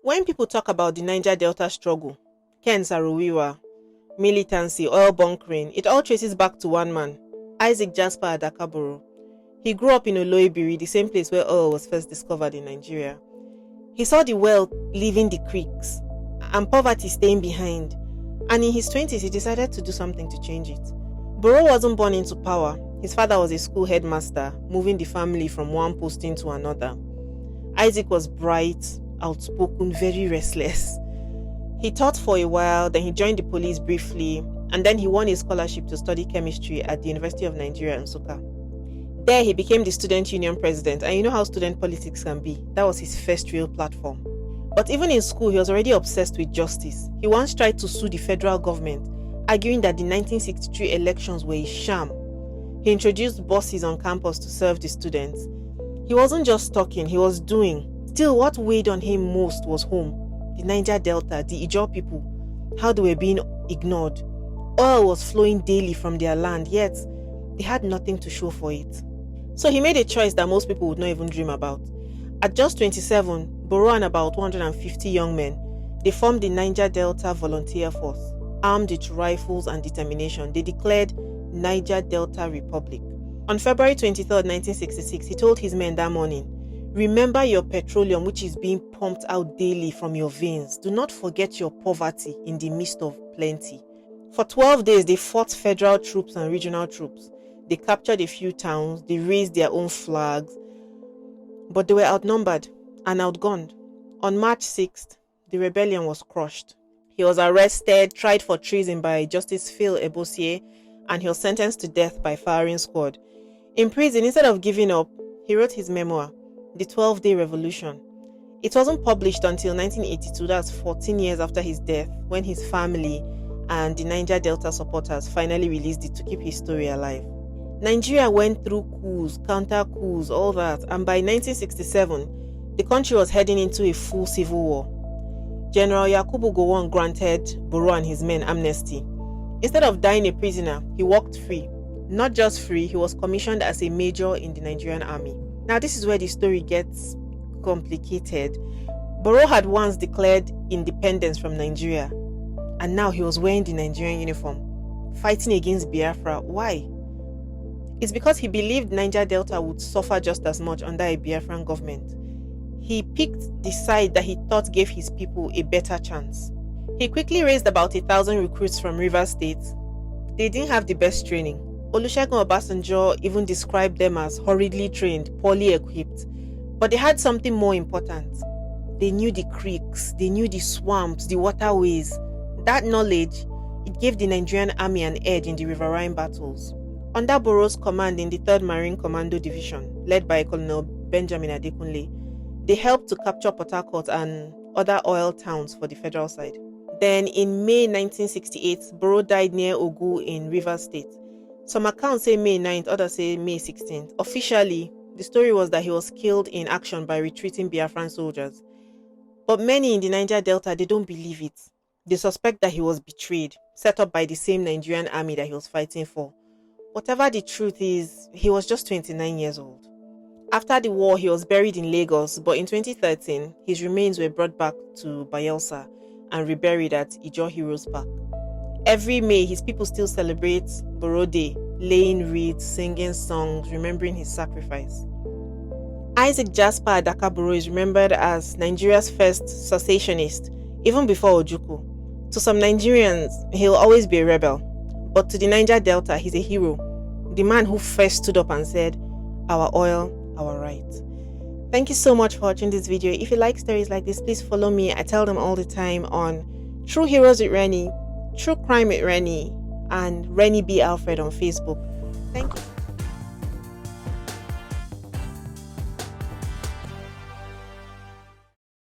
When people talk about the Niger Delta struggle, Ken Saro-Wiwa, militancy, oil bunkering, it all traces back to one man, Isaac Jasper Adaka Boro. He grew up in Oloibiri, the same place where oil was first discovered in Nigeria. He saw the wealth leaving the creeks and poverty staying behind, and in his 20s he decided to do something to change it. Boro wasn't born into power. His father was a school headmaster, moving the family from one posting to another. Isaac was bright, outspoken, very restless. He taught for a while, then he joined the police briefly, and then he won a scholarship to study chemistry at the University of Nigeria in Nsukka. There he became the student union president, and you know how student politics can be. That was his first real platform. But even in school, he was already obsessed with justice. He once tried to sue the federal government, arguing that the 1963 elections were a sham. He introduced buses on campus to serve the students. He wasn't just talking, he was doing. Still, what weighed on him most was home. The Niger Delta, the Ijaw people, how they were being ignored. Oil was flowing daily from their land, yet they had nothing to show for it. So he made a choice that most people would not even dream about. At just 27, Boro and about 150 young men, they formed the Niger Delta Volunteer Force. Armed with rifles and determination, they declared Niger Delta Republic. On February 23, 1966, he told his men that morning, "Remember your petroleum which is being pumped out daily from your veins. Do not forget your poverty in the midst of plenty." For 12 days, they fought federal troops and regional troops. They captured a few towns, they raised their own flags, but they were outnumbered and outgunned. On March 6th, the rebellion was crushed. He was arrested, tried for treason by Justice Phil Ebosie, and he was sentenced to death by firing squad. In prison, instead of giving up, he wrote his memoir, The 12-Day Revolution. It wasn't published until 1982, that's 14 years after his death, when his family and the Niger Delta supporters finally released it to keep his story alive. Nigeria went through coups, counter coups, all that, and by 1967, the country was heading into a full civil war. General Yakubu Gowon granted Boro and his men amnesty. Instead of dying a prisoner, he walked free. Not just free, he was commissioned as a major in the Nigerian Army. Now this is where the story gets complicated. Boro had once declared independence from Nigeria, and now he was wearing the Nigerian uniform, fighting against Biafra. Why? It's because he believed Niger Delta would suffer just as much under a Biafran government. He picked the side that he thought gave his people a better chance. He quickly raised about 1,000 recruits from Rivers State. They didn't have the best training. Olusegun Obasanjo even described them as hurriedly trained, poorly equipped. But they had something more important. They knew the creeks, they knew the swamps, the waterways. That knowledge, it gave the Nigerian Army an edge in the riverine battles. Under Boro's command in the 3rd Marine Commando Division, led by Colonel Benjamin Adekunle, they helped to capture Port Harcourt and other oil towns for the federal side. Then in May 1968, Boro died near Ogu in Rivers State. Some accounts say May 9th, others say May 16th. Officially, the story was that he was killed in action by retreating Biafran soldiers. But many in the Niger Delta, they don't believe it. They suspect that he was betrayed, set up by the same Nigerian army that he was fighting for. Whatever the truth is, he was just 29 years old. After the war, he was buried in Lagos, but in 2013, his remains were brought back to Bayelsa and reburied at Ijaw Heroes Park. Every May, his people still celebrate Boro Day, laying wreaths, singing songs, remembering his sacrifice. Isaac Jasper Adaka Boro is remembered as Nigeria's first cessationist, even before Ojukwu. To some Nigerians, he'll always be a rebel, but to the Niger Delta, he's a hero, the man who first stood up and said, "Our oil, our right." Thank you so much for watching this video. If you like stories like this, please follow me. I tell them all the time on True Heroes with Reni, True Crime with Reni, and Reni B. Alfred on Facebook. Thank you.